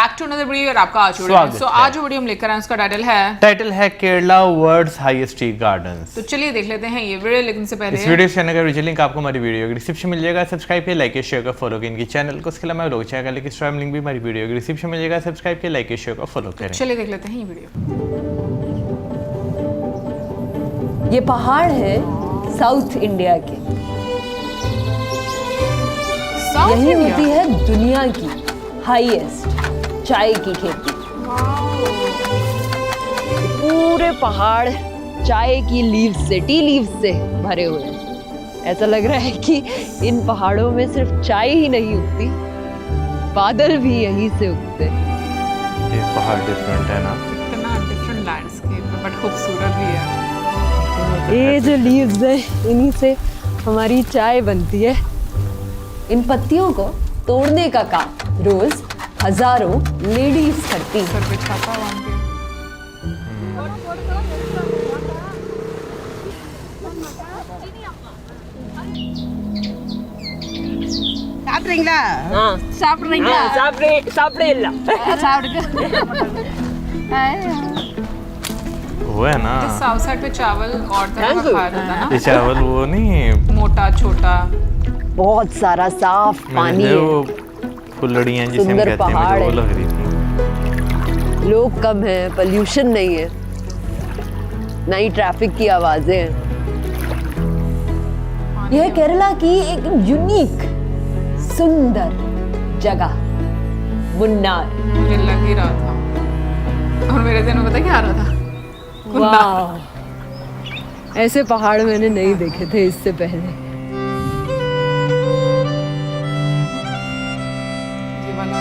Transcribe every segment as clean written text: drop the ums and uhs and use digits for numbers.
Back to another video और आपका आज वीडियो। सो आज जो वीडियो हम लेकर आए उसका टाइटल है Kerala world's highest tea gardens. तो चलिए देख लेते हैं ये वीडियो, लेकिन से पहले इस वीडियो चैनल का वीडियो लिंक आपको हमारी वीडियो के डिस्क्रिप्शन में मिल जाएगा। सब्सक्राइब किया, लाइक किया, शेयर कर, फॉलो किया इनकी चैनल को। उसके अलावा लोग चैनल लिंक इंस्टाग्राम लिंक भी हमारी वीडियो के डिस्क्रिप्शन में मिलेगा। सब्सक्राइब किया, लाइक किया, शेयर कर, फॉलो करें। चलिए देख लेते हैं ये वीडियो। ये पहाड़ है साउथ इंडिया के, यही होती है दुनिया की हाईएस्ट चाय की खेती। पूरे पहाड़ चाय की लीव्स से, टी लीव्स से भरे हुए हैं। ऐसा लग रहा है कि इन पहाड़ों में सिर्फ चाय ही नहीं उगती, बादल भी यहीं से उगते। ये पहाड़ डिफरेंट है ना, इतना डिफरेंट लैंडस्केप है बट खूबसूरत भी है। ये जो लीव्स है इन्हीं से हमारी चाय बनती है। इन पत्तियों को तोड़ने का काम रोज हजारों लेडीज करती हैं। सर पे छापा बांध के। சாப்பிட்றீங்களா? சாப்பிடுறீங்களா? சாப்பிடல. वो है ना, साउथ साइड पे चावल और तरह का खाया जाता है ना। ये चावल वो नहीं, मोटा छोटा बहुत सारा साफ पानी है, वो फुलड़ियाँ जिसे हम सुंदर कहते हैं, पहाड़ मुझे वो है। लग रही थी। लोग कम हैं, पोल्यूशन नहीं है, ना ही ट्रैफिक की आवाजें हैं। यह केरला की एक यूनिक सुंदर जगह मुन्नार। मुझे लग ही रहा था, और मेरे दिन में पता क्या आ रहा था, वाह, ऐसे पहाड़ मैंने नहीं देखे थे इससे पहले। ये वाला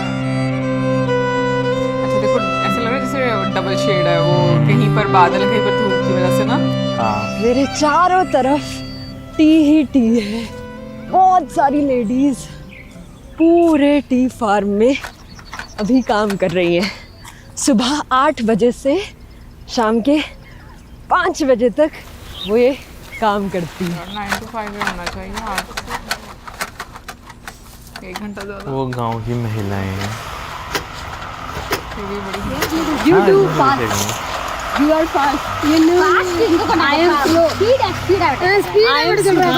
अच्छा देखो, ऐसा लग रहा है जैसे डबल शेड है, वो कहीं पर बादल कहीं पर धूप की वजह से ना। हाँ, मेरे चारों तरफ टी ही टी है। बहुत सारी लेडीज पूरे टी फार्म में अभी काम कर रही हैं। सुबह 8 बजे से शाम के 5 बजे तक वो ये काम करती है। 9 to 5 होना चाहिए, 8 से 1 घंटा ज़्यादा। वो गांव की महिलाएं हैं। ये भी बड़ी You हाँ, do ये fast. देखेंगे। You are fast. You know. I am slow. Speed है. I am slow.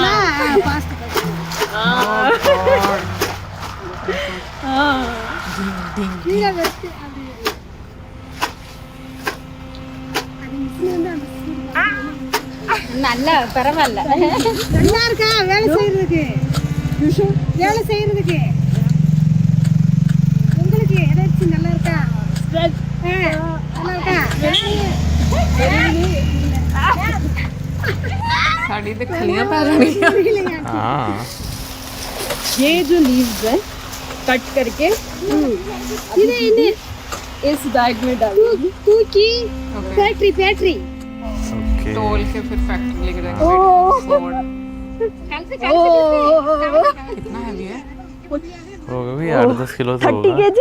நல்ல பரவாயில்ல, நல்லா இருக்கா வேலை செய்யறதுக்கு? வேலை செய்யறதுக்கு உங்களுக்கு ஏதாச்சும் நல்லா இருக்கா? நல்லா இருக்கா? साड़ी तो खलियां पा रही है। हाँ, ये जो लीव्स है कट करके इस बैग में डालूंगी। तू की Okay. Factory okay. तोल के फिर फैक्ट्री लेके जाएंगे। कितना हैवी है? होगा भी 8-10 किलो तो 30 होगा। kg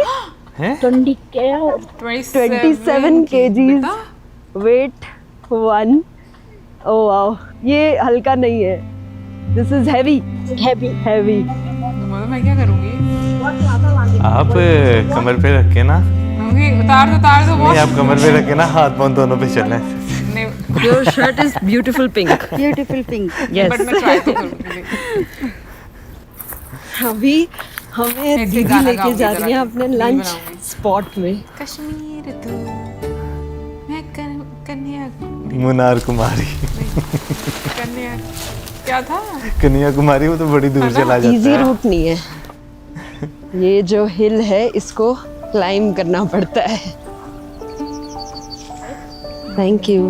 हैं? 27 kgs वेट 1। ओ वाओ, ये हल्का नहीं है, दिस इज हैवी। मतलब मैं क्या करूंगी? आप कमर पे रख के ना, उतार दो नहीं बहुत। आप कमर पे रख के ना हाथ पांव दोनों पे चलना है। Your shirt is beautiful pink. Beautiful pink. Yes, but मैं ट्राई तो करूंगी। अभी हमें एक दीदी गाना लेके गाऊंगी जा जरा, रही है अपने रील लंच बनाऊंगी। स्पॉट में। कश्मीर तू मैं कन्या मुनार कुमारी, कन्या क्या था? कन्याकुमारी, वो तो बड़ी दूर चला जाता इजी है। रूट नहीं है, ये जो हिल है इसको क्लाइम करना पड़ता है। Thank you.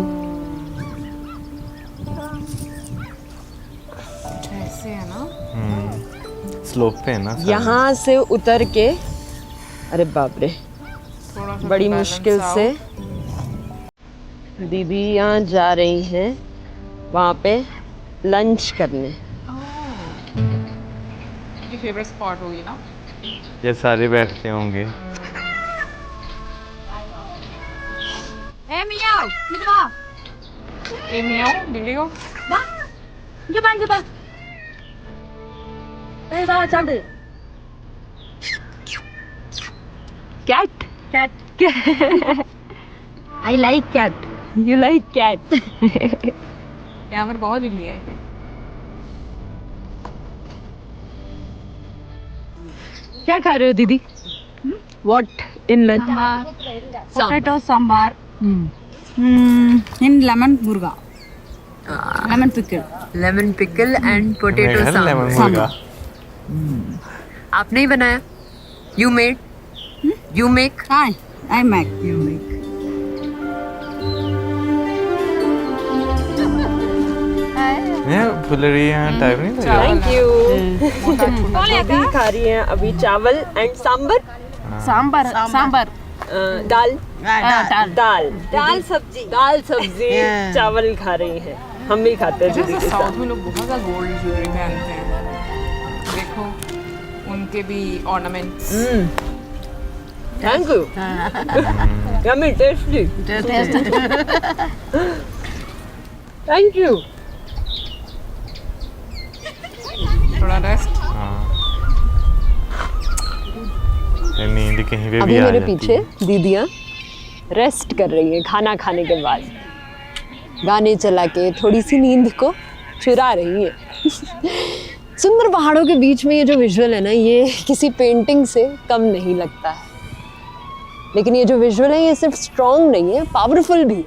ऐसे है ना, स्लोप पे है ना सारा। यहाँ से उतर के, अरे बाप रे, थोड़ा सा बड़ी balance मुश्किल out। से दीदी यहाँ जा रही हैं वहाँ पे लंच करने। ये फेवरेट स्पॉट होगी ना। ये सारे बैठते होंगे। ए मियाओ, इधर आ। ए मियाओ, वीडियो இங்க பா ஏய் வா சாடு cat Cat. I like cat. You like cat? यहाँ पर बहुत बिल्ली है। क्या खा रहे हो दीदी? What in lunch? Potato sambar. In lemon murga. Lemon pickle. Lemon pickle and potato lemon sambar. मुर्गा। आपने ही बनाया? You made? You make? I make. You make. ये फुलरी टाइप नहीं लग रहा? Thank you. अभी खा रही हैं अभी चावल and sambar. Sambar. Dal. Dal. दाल सब्जी. चावल खा रही हैं. हम भी खाते हैं दीदी के साथ. साउथ में लोग बहुत ज़्यादा गोल्ड ज्वेलरी पहनते हैं। देखो उनके भी ornaments. Thank you. Yummy, tasty. Thank you. थोड़ा रेस्ट। नींद कहीं पे अभी भी आ मेरे जाती पीछे है। दीदियाँ रेस्ट कर रही हैं खाना खाने के बाद, गाने चला के थोड़ी सी नींद को चुरा रही हैं। सुंदर पहाड़ों के बीच में ये जो विजुअल है ना, ये किसी पेंटिंग से कम नहीं लगता है। लेकिन ये जो विजुअल है ये सिर्फ स्ट्रॉन्ग नहीं है, पावरफुल भी है,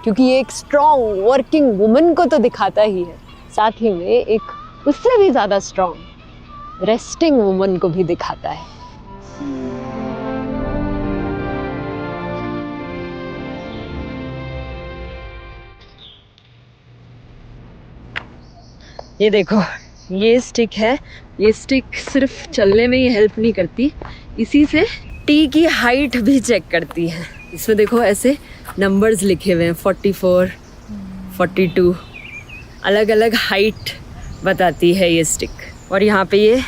क्योंकि ये एक स्ट्रॉन्ग वर्किंग वुमन को तो दिखाता ही है, साथ ही में एक उससे भी ज़्यादा स्ट्रॉन्ग रेस्टिंग वुमन को भी दिखाता है। ये देखो, ये स्टिक है। ये स्टिक सिर्फ चलने में ही हेल्प नहीं करती, इसी से टी की हाइट भी चेक करती है। इसमें देखो ऐसे नंबर्स लिखे हुए हैं, 44, 42, अलग अलग हाइट बताती है ये स्टिक। और यहाँ पे ये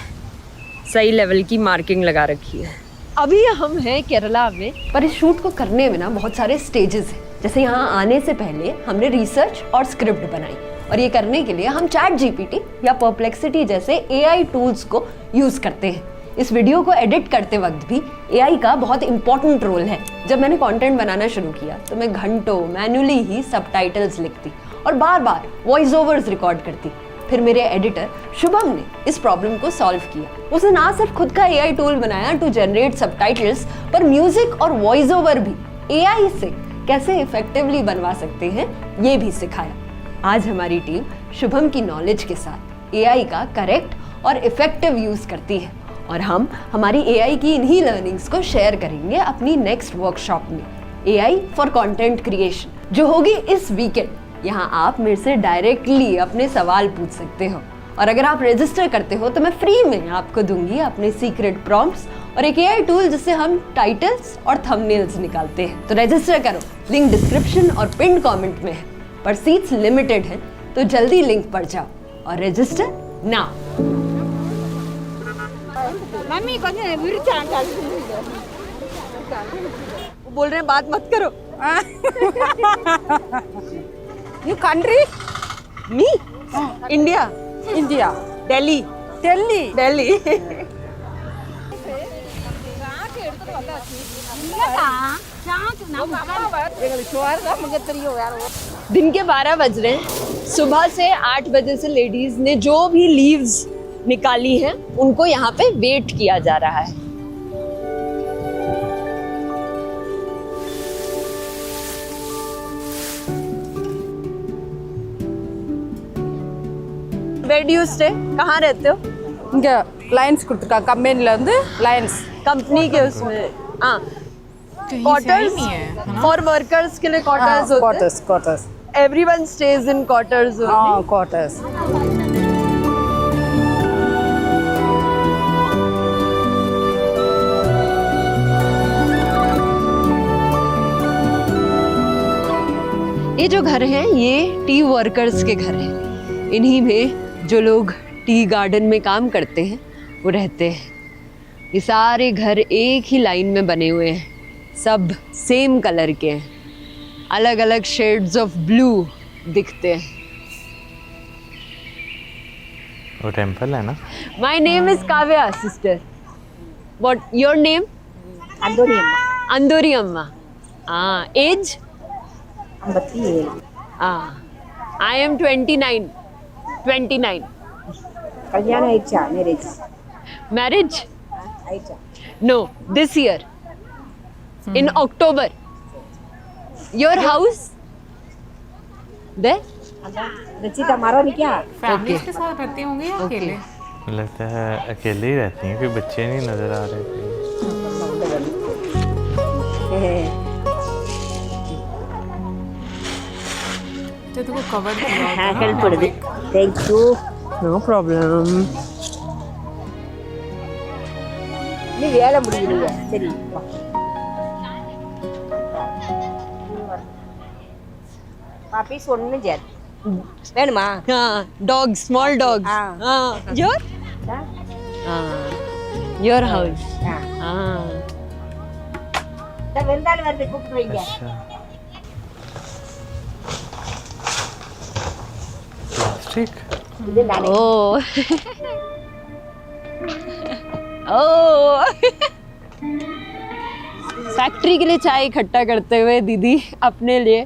सही लेवल की मार्किंग लगा रखी है। अभी हम हैं केरला में, पर इस शूट को करने में ना बहुत सारे स्टेजेस हैं। जैसे यहाँ आने से पहले हमने रिसर्च और स्क्रिप्ट बनाई, और ये करने के लिए हम चैट जीपीटी या परप्लेक्सिटी जैसे एआई टूल्स को यूज़ करते हैं। इस वीडियो को एडिट करते वक्त भी एआई का बहुत इंपॉर्टेंट रोल है। जब मैंने कंटेंट बनाना शुरू किया तो मैं घंटों मैन्युअली ही सबटाइटल्स लिखती और बार बार वॉइस ओवर्स रिकॉर्ड करती। फिर मेरे एडिटर शुभम ने इस प्रॉब्लम को सॉल्व किया। उसने ना सिर्फ खुद का एआई टूल बनाया टू जनरेट सबटाइटल्स, पर म्यूजिक और वॉइस ओवर भी एआई से कैसे इफेक्टिवली बनवा सकते हैं ये भी सिखाया। आज हमारी टीम शुभम की नॉलेज के साथ एआई का करेक्ट और इफेक्टिव यूज़ करती है, और हम हमारी एआई की इन्हीं लर्निंग्स को शेयर करेंगे अपनी नेक्स्ट वर्कशॉप में, एआई फॉर कंटेंट क्रिएशन, जो होगी इस वीकेंड। यहाँ आप मेरे से डायरेक्टली अपने सवाल पूछ सकते हो, और अगर आप रजिस्टर करते हो तो मैं फ्री में आपको दूंगी अपने सीक्रेट प्रॉम्प्ट्स और एक एआई टूल जिससे हम टाइटल्स और थंबनेल्स निकालते हैं। तो रजिस्टर करो, लिंक डिस्क्रिप्शन और पिन कमेंट में है, पर सीट्स लिमिटेड हैं, तो जल्दी लिंक पर जाओ और रजिस्टर नाउ। मम्मी को बोल रहे हैं बात मत करो। You country? Me India, India. Delhi, Delhi. Delhi. दिन के 12 बज रहे हैं। सुबह से 8 बजे से लेडीज ने जो भी लीव्स निकाली हैं उनको यहाँ पे वेट किया जा रहा है। Where do you stay? कहाँ रहते हो? இங்க லைன்ஸ் கொடுத்துருக்கா கம்பெனில வந்து லைன்ஸ் कंपनी के उसमें हाँ कहीं क्वार्टर्स सही नहीं है, है ना? फॉर वर्कर्स के लिए क्वार्टर्स होते हैं। क्वार्टर्स एवरीवन स्टेज इन क्वार्टर्स। हाँ क्वार्टर्स ये जो घर हैं ये टी वर्कर्स के घर हैं। इन्हीं में जो लोग टी गार्डन में काम करते हैं वो रहते हैं। ये सारे घर एक ही लाइन में बने हुए हैं, सब सेम कलर के हैं, अलग अलग शेड्स ऑफ ब्लू दिखते हैं। वो टेम्पल है ना? My name is Kavya sister. What your name? Antoniyamma अंदूरी अम्मा. Age? 57. I am 29. 29. கல்யாணம் ஆயிடுச்சா? Marriage Marriage? ஆயிடுச்சா? No, this year. In October. Your house? There? Rachita मारो नहीं क्या? फैमिली के साथ रहते होंगे या अकेले? लगता है अकेले ही रहती हैं, कोई बच्चे नहीं नजर आ रहे थे. तो तुमको कवर किया होता हाँ ना कल पड़ गई. Thank you. No problem. நீ வேலை முடியலையா? சரி வா. பாப்பீஸ் ஒன்று ஜெட் வேணுமா? Dogs, small dogs. Your? Your house. வெந்தாலும் வந்து கூப்பிட்டு வைங்க. प्लास्टिक. இது நானே. Oh. Oh. फैक्ट्री के लिए चाय इकट्ठा करते हुए दीदी अपने लिए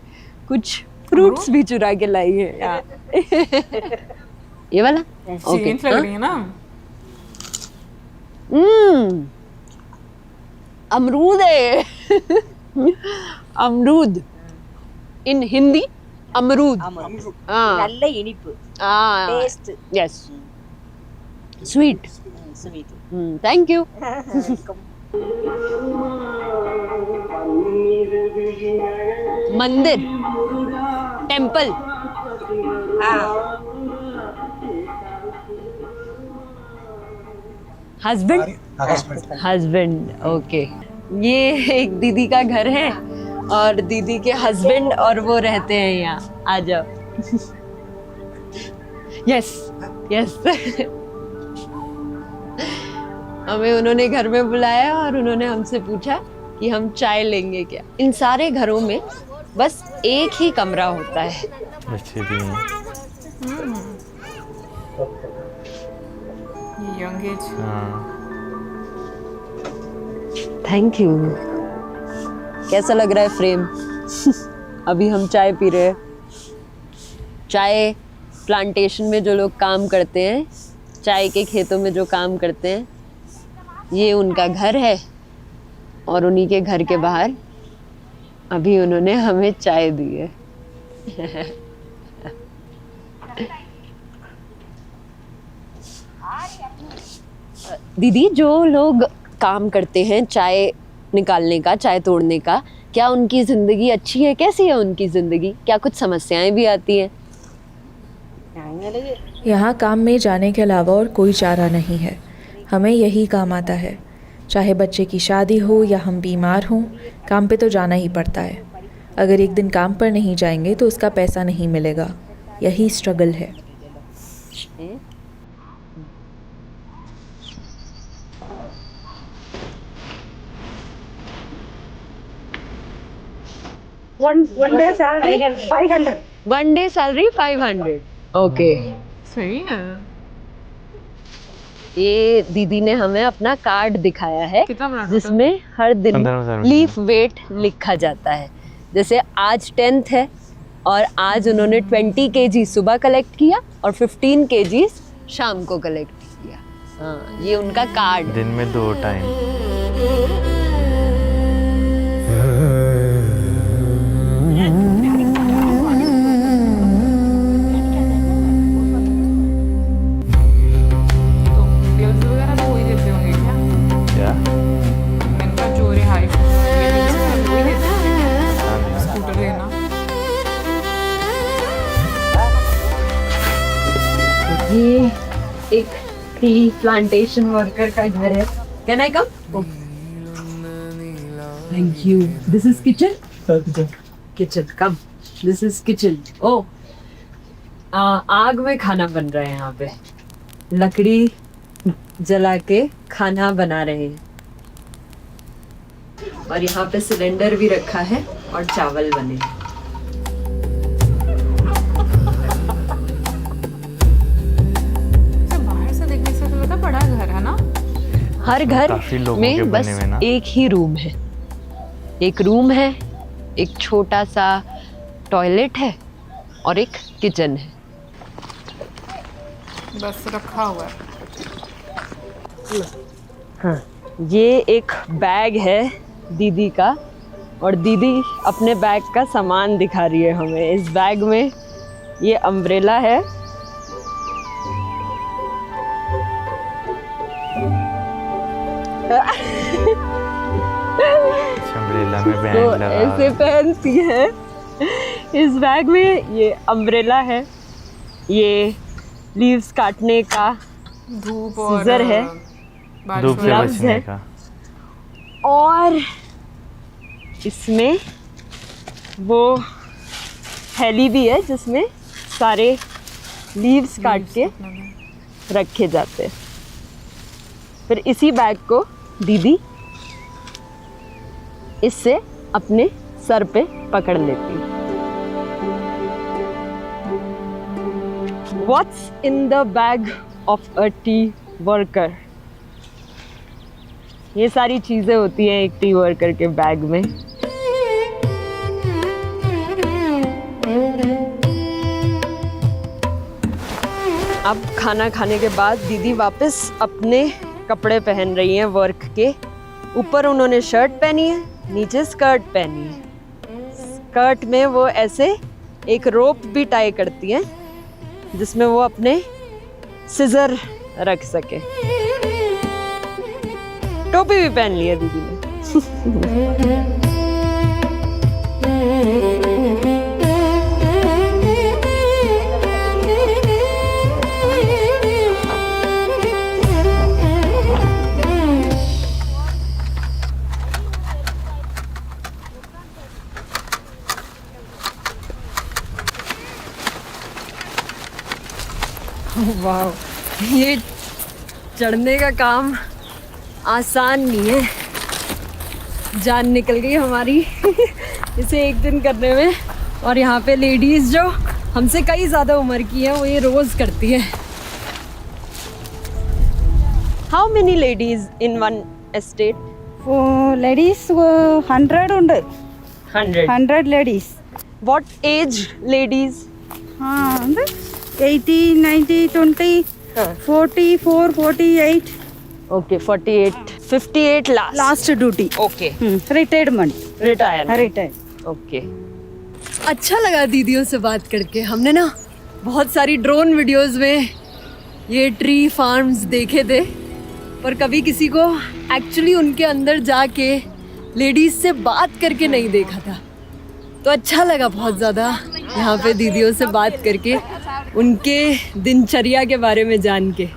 कुछ फ्रूट्स भी चुरा के लाई है. ये वाला? सीरियस लग रही है ना? अमरूद है. अमरूद इन हिंदी अमरूद. நல்ல இனிப்பு. Taste. Yes. Sweet. Sweet. Thank you. मंदिर, टेम्पल. हस्बैंड. ओके. ये एक दीदी का घर है और दीदी के हस्बैंड और वो रहते हैं यहाँ. आ जाओ. Yes yes. हमें उन्होंने घर में बुलाया और उन्होंने हमसे पूछा कि हम चाय लेंगे क्या. इन सारे घरों में बस एक ही कमरा होता है. बच्चे भी हैं. Young age. हाँ. Thank you. कैसा लग रहा है फ्रेम? अभी हम चाय पी रहे हैं. चाय प्लांटेशन में जो लोग काम करते हैं, चाय के खेतों में जो काम करते हैं, ये उनका घर है और उन्हीं के घर के बाहर अभी उन्होंने हमें चाय दी है. दीदी, जो लोग काम करते हैं चाय निकालने का, चाय तोड़ने का, क्या उनकी ज़िंदगी अच्छी है? कैसी है उनकी ज़िंदगी? क्या कुछ समस्याएं भी आती हैं? यहाँ काम में जाने के अलावा और कोई चारा नहीं है. हमें यही काम आता है. चाहे बच्चे की शादी हो या हम बीमार हों, काम पे तो जाना ही पड़ता है. अगर एक दिन काम पर नहीं जाएंगे तो उसका पैसा नहीं मिलेगा. यही स्ट्रगल है. One day salary 500. One day salary 500. Okay. सही है. ये दीदी ने हमें अपना कार्ड दिखाया है कितना बना जिसमें हर दिन 15,000 लीफ वेट लिखा जाता है. जैसे आज 10th है और आज उन्होंने 20 kg सुबह कलेक्ट किया और 15 kg शाम को कलेक्ट किया. हाँ, ये उनका कार्ड. दिन में 2 टाइम. बिल्स वगैरह तो वही देते होंगे क्या? क्या? इनका जो रिहाई ये बिल्स वही देते होंगे. स्कूटर लेना. ये एक टी प्लांटेशन वर्कर का घर है. Can I come? Thank you. This is kitchen. Kitchen come. This is kitchen. ओ, आग में खाना बन रहा है यहाँ पे. लकड़ी जला के खाना बना रहे हैं और यहाँ पे सिलेंडर भी रखा है और चावल बने. बाहर से देखने से तो लगता बड़ा घर है ना? हर घर काफी लोगों के में बने बस हुए ना? एक ही रूम है. एक रूम है, एक छोटा सा टॉयलेट है और एक किचन है। बस रखा हुआ है। हाँ, ये एक बैग है दीदी का और दीदी अपने बैग का सामान दिखा रही है हमें। इस बैग में ये अम्ब्रेला है, अम्ब्रेला में बैंड तो लगा ऐसे पहनती है। इस बैग में ये अम्ब्रेला है, ये लीव्स काटने का धूप और सीजर है, धूप से gloves बचने है। का। और इसमें वो थैली भी है जिसमें सारे लीव्स काट के रखे जाते हैं। फिर इसी बैग को दीदी इससे अपने सर पे पकड़ लेती है। What's in the bag of a tea worker? ये सारी चीजें होती हैं एक टी वर्कर के बैग में। अब खाना खाने के बाद दीदी वापस अपने कपड़े पहन रही हैं वर्क के। ऊपर उन्होंने शर्ट पहनी है, नीचे स्कर्ट पहनी है। स्कर्ट में वो ऐसे एक रोप भी टाई करती हैं जिसमें वो अपने सिजर रख सके। टोपी भी पहन ली है दीदी ने। वाह, ये चढ़ने का काम आसान नहीं है। जान निकल गई हमारी इसे एक दिन करने में। और यहाँ पे लेडीज़ जो हमसे कई ज़्यादा उम्र की हैं वो ये रोज़ करती है। How many ladies in one estate? Ladies 100 ഉണ്ട്. 100 लेडीज. What age ladies? हाँ, 80, 90, 20, 44, 48. Okay, 48, 58 last. Last duty. Okay. Retirement. Retire. Okay. अच्छा लगा दीदियों से बात करके। हमने ना बहुत सारी ड्रोन वीडियोस में ये ट्री फार्म्स देखे थे, पर कभी किसी को एक्चुअली उनके अंदर जाके लेडीज से बात करके नहीं देखा था। तो अच्छा लगा बहुत ज़्यादा यहाँ पे दीदियों से बात करके, उनके दिनचर्या के बारे में जान के।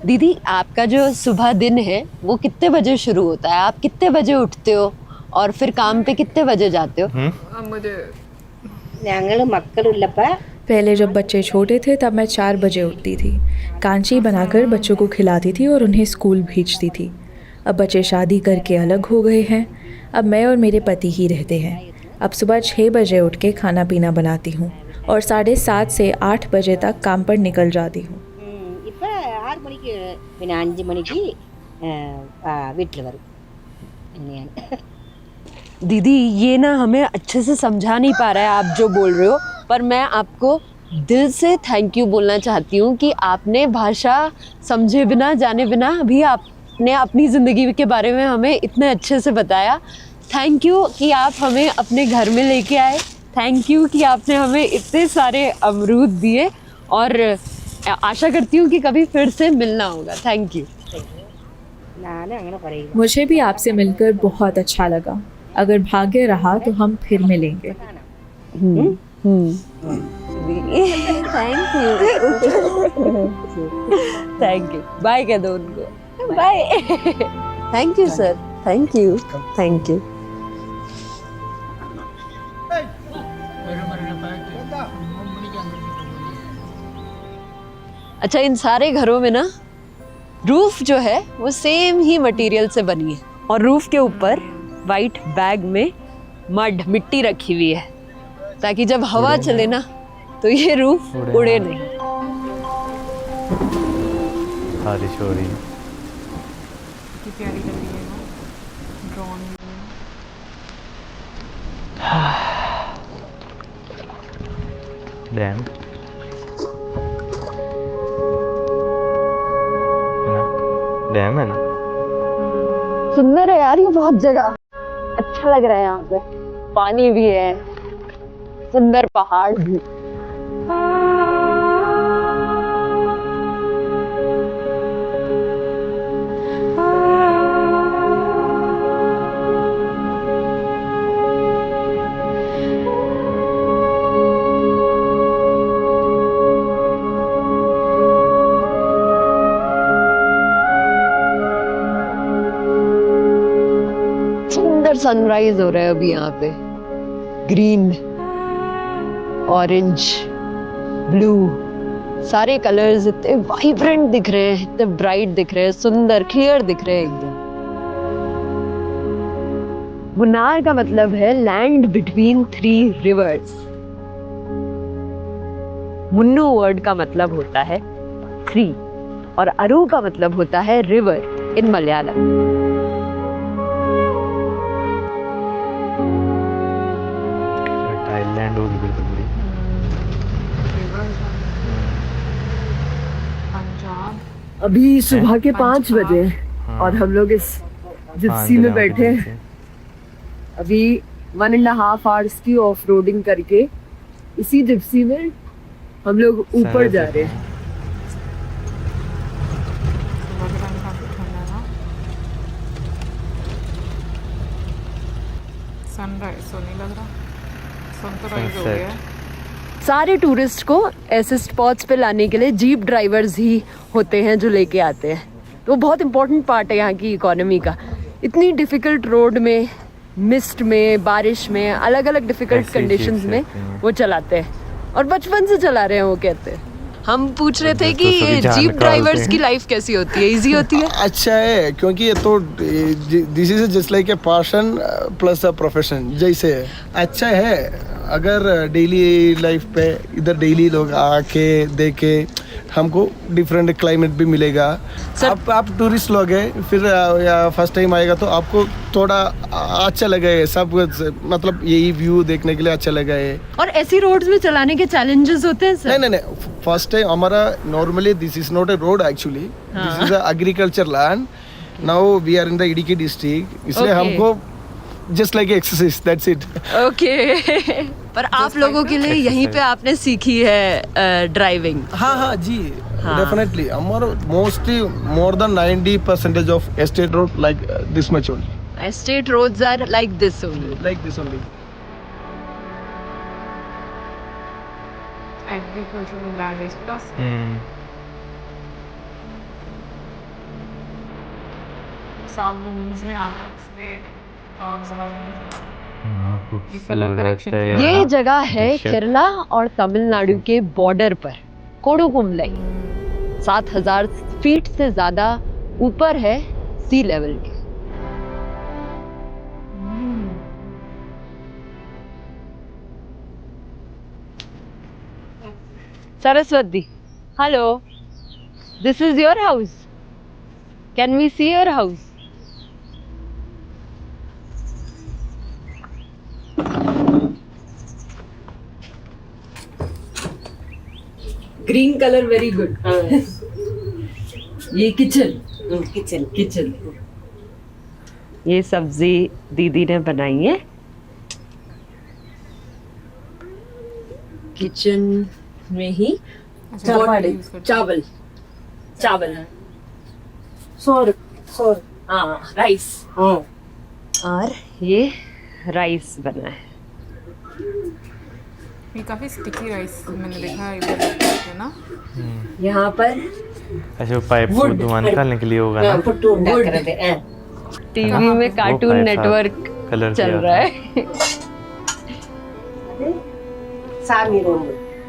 दीदी, आपका जो सुबह दिन है वो कितने बजे शुरू होता है? आप कितने बजे उठते हो और फिर काम पे कितने बजे जाते हो? पहले जब बच्चे छोटे थे तब मैं 4 बजे उठती थी, कांची बनाकर बच्चों को खिलाती थी और उन्हें स्कूल भेजती थी। अब बच्चे शादी करके अलग हो गए हैं, अब मैं और मेरे पति ही रहते हैं। अब सुबह 6 बजे उठ के खाना पीना बनाती हूँ और 7:30 से 8 बजे तक काम पर निकल जाती हूँ। இப்போ 6 மணிக்கு பின்ன 5 மணிக்கு வீட்டில் வரும். दीदी, ये ना हमें अच्छे से समझा नहीं पा रहा है आप जो बोल रहे हो, पर मैं आपको दिल से थैंक यू बोलना चाहती हूँ कि आपने भाषा समझे बिना जाने बिना भी आपने अपनी ज़िंदगी के बारे में हमें इतने अच्छे से बताया। थैंक यू कि आप हमें अपने घर में लेके आए। थैंक यू कि आपने हमें इतने सारे अमरूद दिए और आशा करती हूँ कि कभी फिर से मिलना होगा। Thank you. நான் അങ്ങനെ പറയില്ല. मुझे भी आपसे मिलकर बहुत अच्छा लगा। अगर भाग्य रहा तो हम फिर मिलेंगे। Thank you. बाय कह दो उनको। Bye. Thank you sir. Thank you. Thank you. अच्छा, इन सारे घरों में ना रूफ जो है वो सेम ही मटेरियल से बनी है और रूफ के ऊपर वाइट बैग में मिट्टी रखी हुई है ताकि जब हवा चले ना तो ये रूफ उड़े नहीं। बारिश हो रही है। प्यारी लग रही है ना ड्रोन। डैम डैम है ना। सुंदर है यार ये बहुत जगह, अच्छा लग रहा है यहाँ पे। पानी भी है, सुंदर पहाड़ भी। सनराइज हो रहा है अभी यहाँ पे। ग्रीन, ऑरेंज, ब्लू, सारे कलर्स इतने वाइब्रेंट दिख रहे हैं, इतने ब्राइट दिख रहे हैं, सुंदर क्लियर दिख रहे हैं एकदम। मुन्नार का मतलब है land between 3 reverse. Munnu word का मतलब होता है 3 और अरू का मतलब होता है रिवर इन मलयालम। थाईलैंड होगी बिल्कुल भी। पंजाब अभी सुबह के 5 बजे और हम लोग इस जिप्सी में बैठे हैं। अभी 1.5 आवर्स की ऑफ रोडिंग करके इसी जिप्सी में हम लोग ऊपर जा रहे हैं। सनराइज तो नहीं लग रहा, सनराइज हो गया। सारे टूरिस्ट को ऐसे स्पॉट्स पे लाने के लिए जीप ड्राइवर्स ही होते हैं जो लेके आते हैं। तो बहुत इंपॉर्टेंट पार्ट है यहाँ की इकोनॉमी का। इतनी डिफिकल्ट रोड में, मिस्ट में, बारिश में, अलग अलग डिफिकल्ट कंडीशंस में वो चलाते हैं और बचपन से चला रहे हैं वो कहते हैं। हम पूछ रहे थे कि ये जीप ड्राइवर्स की लाइफ कैसी होती है, इजी होती है? अच्छा है, क्योंकि ये तो this is just like a passion plus a profession जैसे है। अच्छा है, अगर डेली लाइफ पे इधर डेली लोग आके देखे, हमको डिफरेंट क्लाइमेट भी मिलेगा। आप टूरिस्ट लोग हैं, फिर या फर्स्ट टाइम आएगा तो आपको थोड़ा अच्छा लगेगा सब, मतलब यही व्यू देखने के लिए अच्छा लगा है। और ऐसी रोड्स में चलाने के चैलेंजेस होते हैं सर? नहीं, फर्स्ट टाइम हमारा normally this is not a road actually, this is agriculture land. Now we are in the Idukki district, इसलिए हमको just like exercise, that's it. Okay. पर आप लोगों के लिए यहीं पे आपने सीखी है ड्राइविंग? हाँ जी, डेफिनेटली। हमारा mostly more than 90% of estate road like this much only. Estate roads are like this only, like this only. Agricultural land is plus सामने में आपने ये जगह है केरला और तमिलनाडु के बॉर्डर पर, कोडुकुमलाई। 7000 फीट से ज्यादा ऊपर है सी लेवल के। Saraswati, hello, this is your house, can we see your house? Green colour very good. ये किचन ये सब्जी दीदी ने बनाई है। किचन में ही चावल सोर राइस, और ये राइस बना है। ये काफी स्टिकी राइस मैंने देखा है इधर ना। यहाँ पर अच्छा पाइप को धुआं निकालने के लिए होगा ना। टीवी में कार्टून नेटवर्क चल रहा है।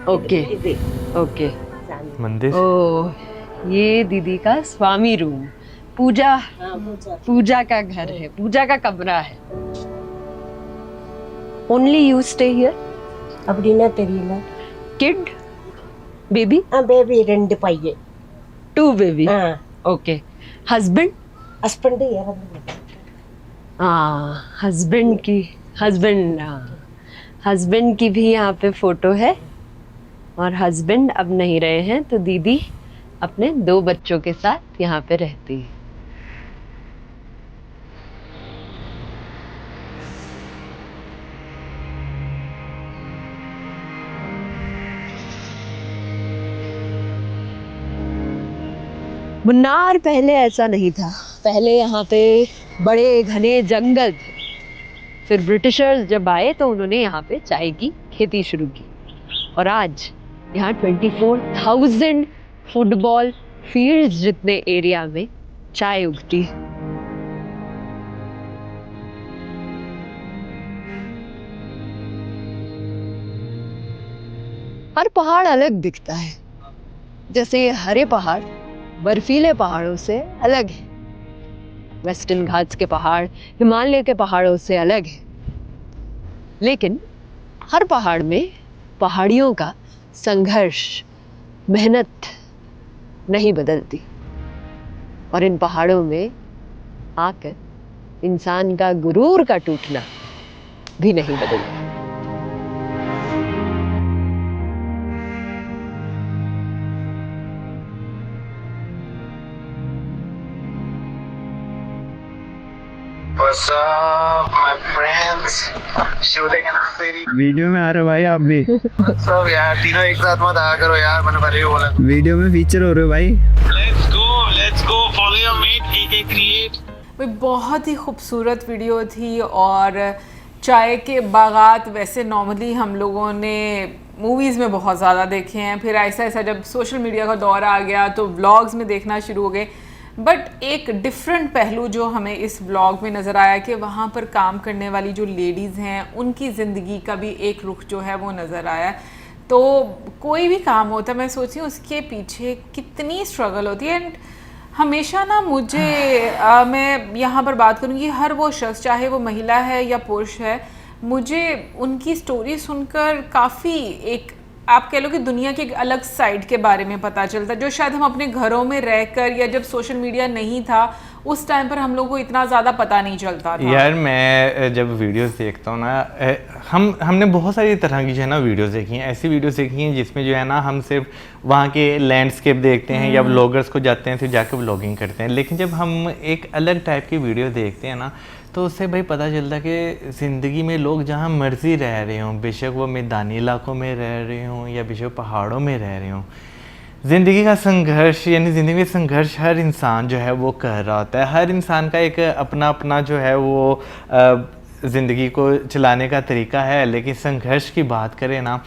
ओके मंदिर। ओ, ये दीदी का स्वामी रूम, पूजा का घर है, पूजा का कमरा है। Only you stay here? அப்படினா தெரியல. Kid? Baby? Baby 2 பையன். 2 baby? Okay. Husband? हस्बैंड ही है हस्बैंड की भी यहाँ पे फोटो है और हस्बैंड अब नहीं रहे हैं तो दीदी अपने 2 बच्चों के साथ यहाँ पे रहती है। मुन्नार पहले ऐसा नहीं था, पहले यहाँ पे बड़े घने जंगल थे। फिर ब्रिटिशर्स जब आए तो उन्होंने यहाँ पे चाय की खेती शुरू की और आज यहाँ 24,000 फुटबॉल फील्ड्स जितने एरिया में चाय उगती है। हर पहाड़ अलग दिखता है, जैसे ये हरे पहाड़ बर्फीले पहाड़ों से अलग है, वेस्टर्न घाट्स के पहाड़ हिमालय के पहाड़ों से अलग है, लेकिन हर पहाड़ में पहाड़ियों का संघर्ष, मेहनत नहीं बदलती और इन पहाड़ों में आकर इंसान का गुरूर का टूटना भी नहीं बदलता। What's up, my friends? Shooting in a city. Video में आ रहे हो भाई आप भी? What's up यार, तीनों एक साथ मत आया करो यार, मैंने पहले ही बोला। वीडियो में फीचर हो रहे हो भाई? Let's go, follow your mate, KK Create. वो बहुत ही खूबसूरत वीडियो थी और चाय के बागात वैसे नॉर्मली हम लोगों ने मूवीज़ में बहुत ज़्यादा देखे हैं, फिर ऐसा ऐसा जब सोशल मीडिया का दौर आ गया तो व्लॉग्स में देखना शुरू हो गए। बट एक डिफरेंट पहलू जो हमें इस व्लॉग में नज़र आया कि वहाँ पर काम करने वाली जो लेडीज़ हैं उनकी ज़िंदगी का भी एक रुख जो है वो नज़र आया। तो कोई भी काम होता है मैं सोचती हूँ उसके पीछे कितनी स्ट्रगल होती है। एंड हमेशा ना मुझे मैं यहाँ पर बात करूँगी, हर वो शख्स चाहे वो महिला है या पुरुष है, मुझे उनकी स्टोरी सुनकर काफ़ी एक आप कह लो कि दुनिया की एक अलग साइड के बारे में पता चलता है, जो शायद हम अपने घरों में रहकर या जब सोशल मीडिया नहीं था उस टाइम पर हम लोगों को इतना ज़्यादा पता नहीं चलता था। यार मैं जब वीडियोस देखता हूँ ना, हमने बहुत सारी तरह की जो है ना वीडियोस देखी हैं, ऐसी वीडियोस देखी हैं जिसमें जो है ना हम सिर्फ वहाँ के लैंडस्केप देखते हैं या व्लॉगर्स को जाते हैं फिर जाकर व्लॉगिंग करते हैं। लेकिन जब हम एक अलग टाइप की वीडियो देखते हैं ना तो उससे भाई पता चलता है कि ज़िंदगी में लोग जहाँ मर्जी रह रहे हों, बेशक वो मैदानी इलाकों में रह रहे हों या बेशक पहाड़ों में रह रहे हों, ज़िंदगी का संघर्ष यानी ज़िंदगी में संघर्ष हर इंसान जो है वो कर रहा होता है। हर इंसान का एक अपना अपना जो है वो ज़िंदगी को चलाने का तरीका है। लेकिन संघर्ष की बात करें ना,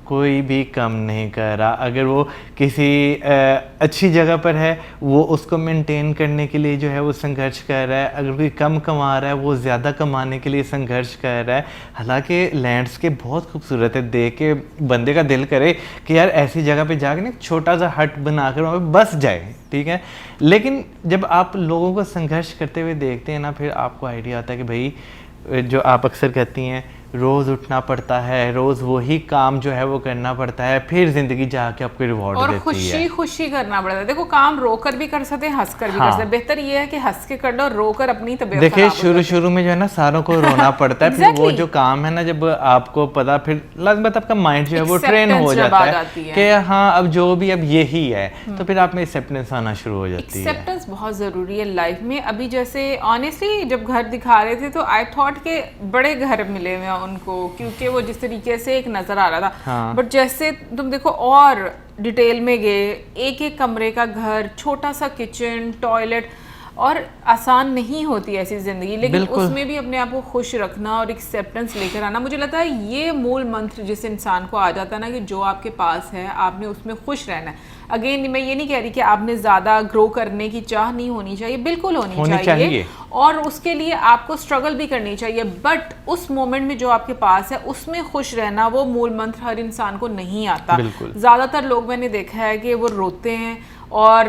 कोई भी कम नहीं कर रहा। अगर वो किसी अच्छी जगह पर है वो उसको मेंटेन करने के लिए जो है वो संघर्ष कर रहा है, अगर कोई कम कमा रहा है वो ज़्यादा कमाने के लिए संघर्ष कर रहा है। हालांकि लैंडस्केप बहुत खूबसूरत है, देख के बंदे का दिल करे कि यार ऐसी जगह पे जाके ना छोटा सा हट बनाकर वहाँ पे बस जाए, ठीक है। लेकिन जब आप लोगों को संघर्ष करते हुए देखते हैं ना, फिर आपको आइडिया आता है कि भाई जो आप अक्सर कहती हैं रोज़ उठना पड़ता है, रोज़ वही काम जो है वो करना पड़ता है, फिर ज़िंदगी जाके आपको रिवॉर्ड देती है। और खुशी खुशी करना पड़ता है। देखो काम रोकर भी कर सकते हैं, हंस कर भी कर सकते हैं। बेहतर ये है कि हंस के कर लो, रोकर अपनी तबीयत देखिए शुरू में जो है ना सारों को रोना पड़ता है। फिर वो जो काम है ना, जब आपको पता, फिर लाजमत आपका माइंड जो है वो ट्रेन हो जाता है कि हाँ अब जो भी अब यही है, तो फिर आप में एक्सेप्टेंस आना शुरू हो जाती है। एक्सेप्टेंस बहुत ज़रूरी है लाइफ में। अभी जैसे ऑनेस्टली जब घर दिखा रहे थे तो आई थॉट के बड़े घर मिले हुए उनको, क्योंकि वो जिस तरीके से एक नजर आ रहा था। बट जैसे तुम देखो और डिटेल में गए, एक एक कमरे का घर, छोटा सा किचन, टॉयलेट, और आसान नहीं होती ऐसी ज़िंदगी, लेकिन उसमें भी अपने आप को खुश रखना और एक्सेप्टेंस लेकर आना, मुझे लगता है ये मूल मंत्र जिस इंसान को आ जाता है ना कि जो आपके पास है आपने उसमें खुश रहना है। अगेन मैं ये नहीं कह रही कि आपने ज़्यादा ग्रो करने की चाह नहीं होनी चाहिए, बिल्कुल होनी चाहिए और उसके लिए आपको स्ट्रगल भी करनी चाहिए, बट उस मोमेंट में जो आपके पास है उसमें खुश रहना, वो मूल मंत्र हर इंसान को नहीं आता। ज़्यादातर लोग मैंने देखा है कि वो रोते हैं और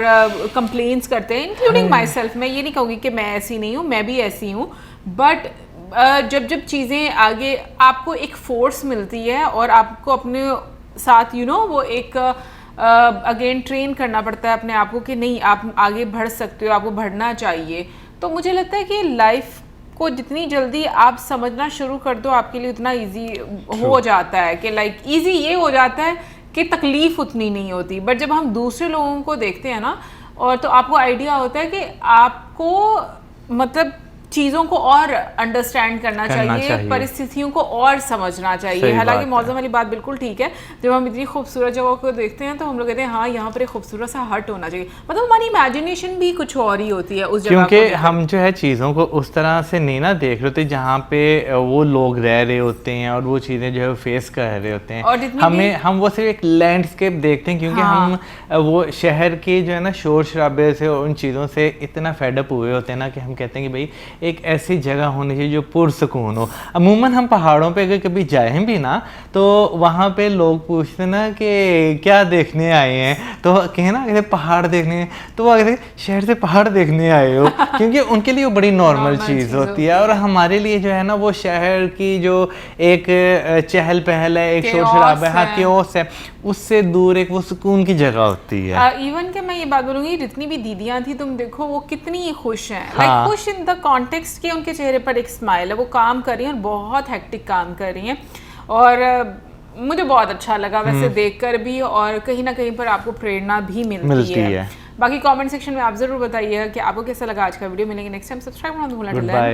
कंप्लेंट्स करते हैं, इंक्लूडिंग माई सेल्फ। मैं ये नहीं कहूँगी कि मैं ऐसी नहीं हूँ, मैं भी ऐसी हूँ, बट जब चीज़ें आगे आपको एक फोर्स मिलती है और आपको अपने साथ वो एक अगेन ट्रेन करना पड़ता है अपने आप को कि नहीं आप आगे बढ़ सकते हो, आपको बढ़ना चाहिए, तो मुझे लगता है कि लाइफ को जितनी जल्दी आप समझना शुरू कर दो आपके लिए उतना इजी हो जाता है, कि लाइक इजी ये हो जाता है कि तकलीफ उतनी नहीं होती। बट जब हम दूसरे लोगों को देखते हैं ना, और तो आपको आइडिया होता है कि आपको मतलब चीज़ों को और अंडरस्टैंड करना चाहिए, परिस्थितियों को और समझना चाहिए। हालांकि मौसम वाली बात बिल्कुल ठीक है, जब हम इतनी खूबसूरत जगहों को देखते हैं तो हम लोग कहते हैं हाँ यहाँ पर एक खूबसूरत सा हट होना चाहिए, मतलब हमारी इमेजिनेशन भी कुछ और ही होती है उस जगह, क्योंकि हम जो है चीज़ों को उस तरह से नहीं ना देख रहे होते जहाँ पे वो लोग रह रहे होते हैं और वो चीज़ें जो है फेस कर रहे होते हैं। हम वो सिर्फ एक लैंडस्केप देखते हैं, क्योंकि हम वो शहर के जो है ना शोर शराबे से और उन चीज़ों से इतना फेडअप हुए होते हैं ना कि हम कहते हैं कि भाई एक ऐसी जगह होनी चाहिए जो पुरसकून हो। अमूमन हम पहाड़ों पे अगर कभी जाए भी ना तो वहाँ पे लोग पूछते ना कि क्या देखने आए हैं, तो कहें ना कहते पहाड़ देखने, तो वो कहते शहर से पहाड़ देखने आए हो, क्योंकि उनके लिए वो बड़ी नॉर्मल चीज़ होती है। और हमारे लिए जो है ना वो शहर की जो एक चहल पहल है, एक शोर शराबा है, क्योस है, उससे दूर एक वो सुकून की जगह होती है। इवन के मैं ये बात बोलूँगी, जितनी भी दीदियाँ थी तुम देखो वो कितनी खुश हैं, लाइक खुश इन द कॉन्टेक्स्ट के उनके चेहरे पर एक स्माइल है, वो काम कर रही हैं और बहुत हेक्टिक काम कर रही हैं। और मुझे बहुत अच्छा लगा वैसे देखकर भी, और कहीं ना कहीं पर आपको प्रेरणा भी मिलती है। बाकी कमेंट सेक्शन में आप जरूर बताइए कि आपको कैसा लगा आज का वीडियो। मिलेंगे नेक्स्ट टाइम, सब्सक्राइब करना मत भूलना।